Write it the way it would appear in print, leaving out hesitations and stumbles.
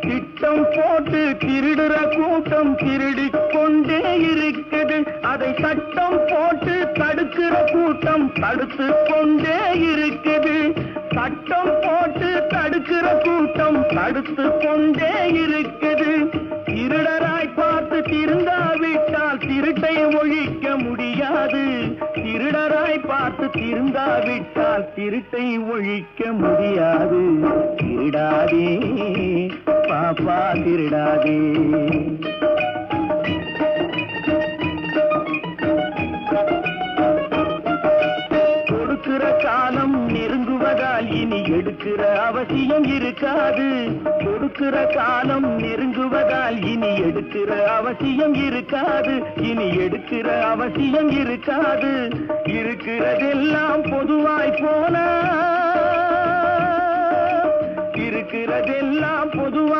திட்டம் போட்டு திருடுற கூட்டம் திருடிக் கொண்டே இருக்குது. அதை சட்டம் போட்டு தடுக்கிற கூட்டம் தடுத்து கொண்டே இருக்குது. சட்டம் போட்டு தடுக்கிற கூட்டம் தடுத்து கொண்டே இருக்குது. திருடராய் பார்த்து திருந்தாவிட்டால் திருட்டை ஒழிக்க முடியாது. திருடராய் பார்த்து திருந்தாவிட்டால் திருட்டை ஒழிக்க முடியாது. திருடாதே பாப்பா திருடாதே. கொடுக்கிற காலம் நெருங்குவதால் இனி எடுக்கிற அவசியம் இருக்காது. கொடுக்கிற காலம் நெருங்குவதால் இனி எடுக்கிற அவசியம் இருக்காது. இனி எடுக்கிற அவசியம் இருக்காது. இருக்கிறதெல்லாம் பொதுவாய் போன இருக்கிறதெல்லாம் பொதுவாய்